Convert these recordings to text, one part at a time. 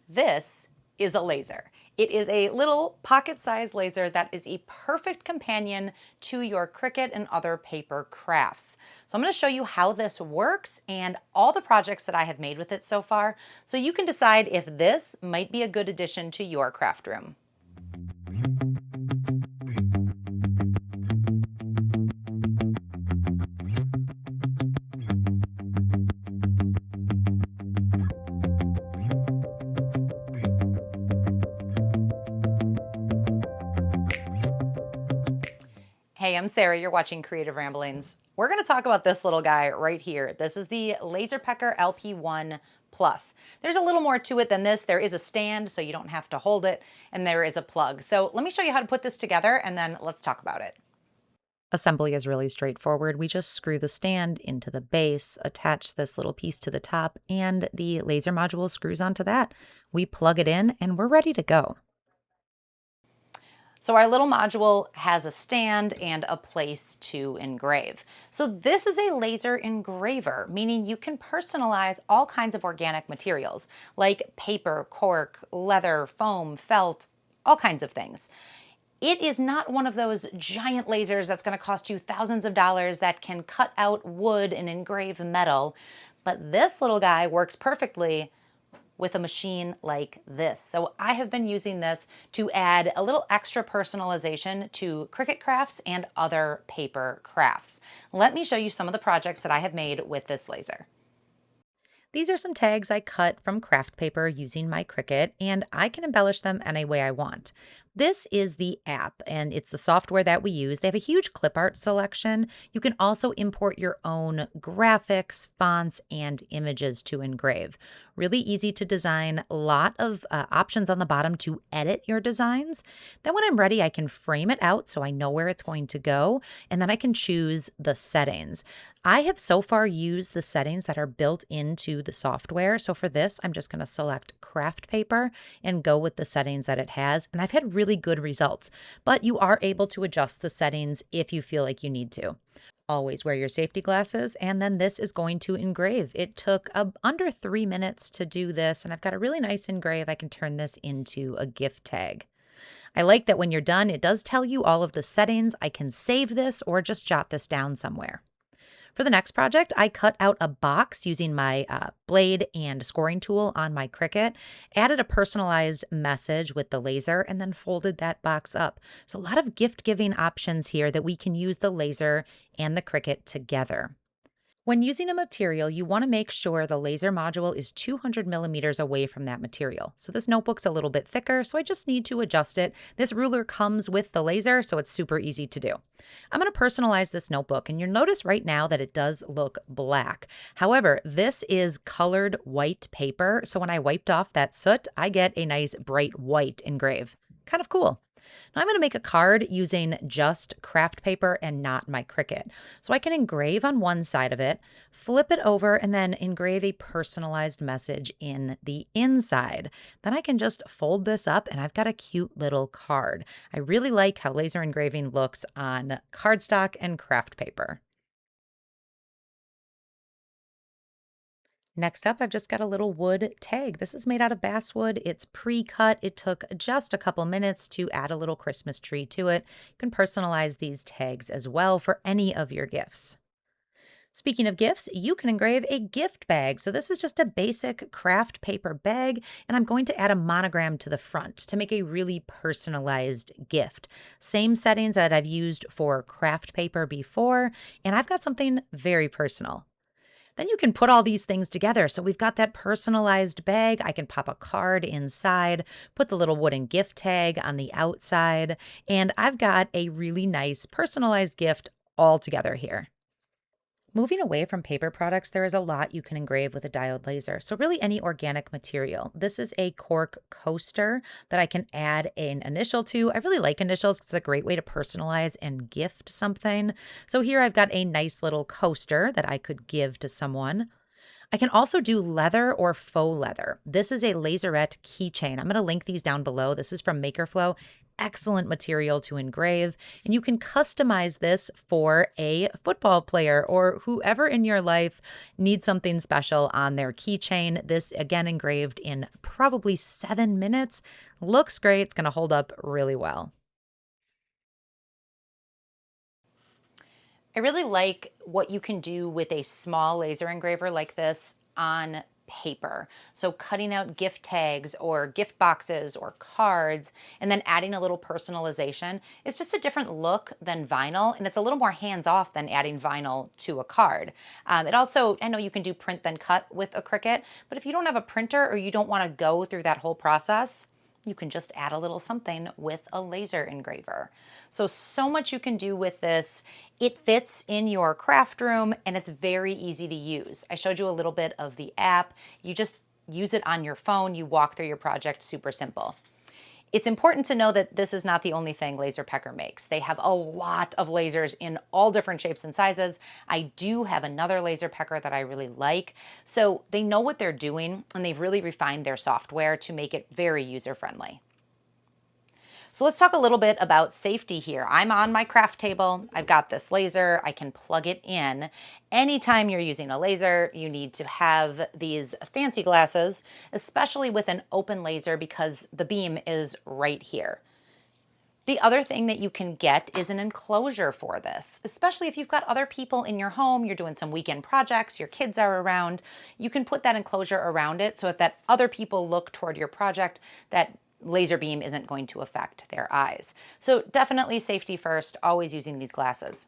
This is a laser. It is a little pocket-sized laser that is a perfect companion to your Cricut and other paper crafts. So I'm going to show you how this works and all the projects that I have made with it so far, so you can decide if this might be a good addition to your craft room. Hey, I'm Sarah. You're watching Creative Ramblings. We're going to talk about this little guy right here. This is the LaserPecker LP1 Plus. There's a little more to it than this. There is a stand, so you don't have to hold it, and there is a plug. So let me show you how to put this together, and then let's talk about it. Assembly is really straightforward. We just screw the stand into the base, attach this little piece to the top, and the laser module screws onto that. We plug it in, and we're ready to go. So our little module has a stand and a place to engrave. So this is a laser engraver, meaning you can personalize all kinds of organic materials like paper, cork, leather, foam, felt, all kinds of things. It is not one of those giant lasers that's going to cost you thousands of dollars that can cut out wood and engrave metal, but this little guy works perfectly with a machine like this. So I have been using this to add a little extra personalization to Cricut crafts and other paper crafts. Let me show you some of the projects that I have made with this laser. These are some tags I cut from craft paper using my Cricut, and I can embellish them any way I want. This is the app, and it's the software that we use. They have a huge clip art selection. You can also import your own graphics, fonts, and images to engrave. Really easy to design, a lot of options on the bottom to edit your designs. Then when I'm ready, I can frame it out so I know where it's going to go, and then I can choose the settings. I have so far used the settings that are built into the software. So for this, I'm just going to select craft paper and go with the settings that it has. And I've had really good results, but you are able to adjust the settings if you feel like you need to. Always wear your safety glasses, and then this is going to engrave. It took under 3 minutes to do this, and I've got a really nice engrave. I can turn this into a gift tag. I like that when you're done, it does tell you all of the settings. I can save this or just jot this down somewhere. For the next project, I cut out a box using my blade and scoring tool on my Cricut, added a personalized message with the laser, and then folded that box up. So a lot of gift-giving options here that we can use the laser and the Cricut together. When using a material, you want to make sure the laser module is 200 millimeters away from that material. So this notebook's a little bit thicker, so I just need to adjust it. This ruler comes with the laser, so it's super easy to do. I'm going to personalize this notebook, and you'll notice right now that it does look black. However, this is colored white paper, so when I wiped off that soot, I get a nice bright white engrave. Kind of cool. Now I'm going to make a card using just craft paper and not my Cricut. So I can engrave on one side of it, flip it over, and then engrave a personalized message in the inside. Then I can just fold this up and I've got a cute little card. I really like how laser engraving looks on cardstock and craft paper. Next up, I've just got a little wood tag. This is made out of basswood. It's pre-cut. It took just a couple minutes to add a little Christmas tree to it. You can personalize these tags as well for any of your gifts. Speaking of gifts, you can engrave a gift bag. So this is just a basic craft paper bag, and I'm going to add a monogram to the front to make a really personalized gift. Same settings that I've used for craft paper before, and I've got something very personal. Then you can put all these things together. So we've got that personalized bag. I can pop a card inside, put the little wooden gift tag on the outside, and I've got a really nice personalized gift all together here. Moving away from paper products, there is a lot you can engrave with a diode laser. So really any organic material. This is a cork coaster that I can add an initial to. I really like initials because it's a great way to personalize and gift something. So here I've got a nice little coaster that I could give to someone. I can also do leather or faux leather. This is a laserette keychain. I'm going to link these down below. This is from MakerFlow. excellent material to engrave, and you can customize this for a football player or whoever in your life needs something special on their keychain. This, again, engraved in probably 7 minutes. Looks great. It's going to hold up really well. I really like what you can do with a small laser engraver like this on paper. So cutting out gift tags or gift boxes or cards and then adding a little personalization. It's just a different look than vinyl, and it's a little more hands-off than adding vinyl to a card. It also, I know you can do print then cut with a Cricut, but if you don't have a printer or you don't want to go through that whole process, you can just add a little something with a laser engraver. So much you can do with this. It fits in your craft room and it's very easy to use. I showed you a little bit of the app. You just use it on your phone. You walk through your project, super simple. It's important to know that this is not the only thing LaserPecker makes. They have a lot of lasers in all different shapes and sizes. I do have another LaserPecker that I really like. So they know what they're doing and they've really refined their software to make it very user-friendly. So let's talk a little bit about safety here. I'm on my craft table. I've got this laser. I can plug it in. Anytime you're using a laser, you need to have these fancy glasses, especially with an open laser because the beam is right here. The other thing that you can get is an enclosure for this, especially if you've got other people in your home, you're doing some weekend projects, your kids are around, you can put that enclosure around it so if that other people look toward your project, that laser beam isn't going to affect their eyes. So definitely safety first, always using these glasses.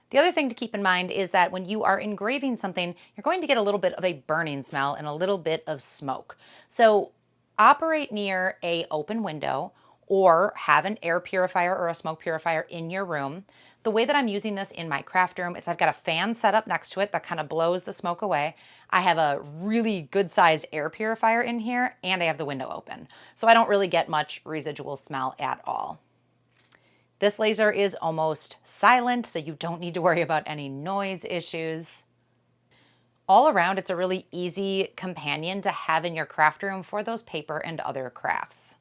The other thing to keep in mind is that when you are engraving something, you're going to get a little bit of a burning smell and a little bit of smoke. So operate near an open window or have an air purifier or a smoke purifier in your room. The way that I'm using this in my craft room is I've got a fan set up next to it that kind of blows the smoke away. I have a really good sized air purifier in here and I have the window open. So I don't really get much residual smell at all. This laser is almost silent, so you don't need to worry about any noise issues. All around, it's a really easy companion to have in your craft room for those paper and other crafts.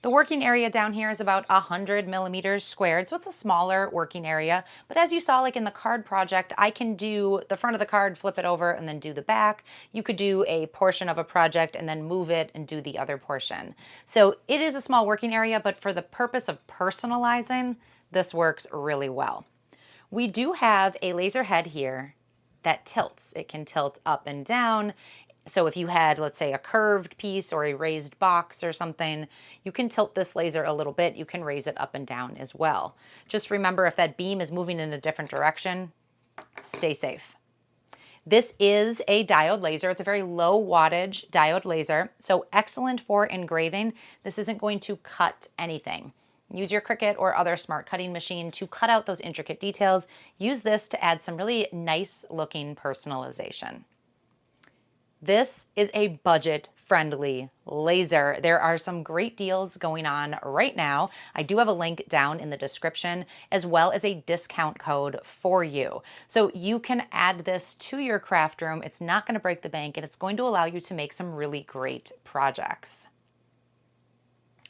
The working area down here is about 100 millimeters squared, so it's a smaller working area. But as you saw, like in the card project, I can do the front of the card, flip it over, and then do the back. You could do a portion of a project and then move it and do the other portion. So it is a small working area, but for the purpose of personalizing, this works really well. We do have a laser head here that tilts. It can tilt up and down. So if you had, let's say, a curved piece or a raised box or something, you can tilt this laser a little bit. You can raise it up and down as well. Just remember, if that beam is moving in a different direction, stay safe. This is a diode laser. It's a very low wattage diode laser, so excellent for engraving. This isn't going to cut anything. Use your Cricut or other smart cutting machine to cut out those intricate details. Use this to add some really nice looking personalization. This is a budget-friendly laser. There are some great deals going on right now. I do have a link down in the description as well as a discount code for you. So you can add this to your craft room. It's not going to break the bank and it's going to allow you to make some really great projects.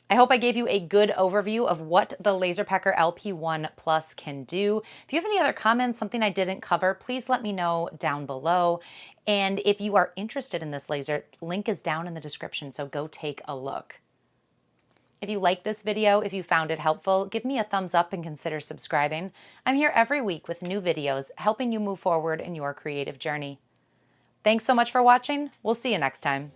I hope I gave you a good overview of what the LaserPecker LP1 Plus can do. If you have any other comments, something I didn't cover, please let me know down below. And if you are interested in this laser, link is down in the description, so go take a look. If you like this video, if you found it helpful, give me a thumbs up and consider subscribing. I'm here every week with new videos helping you move forward in your creative journey. Thanks so much for watching. We'll see you next time.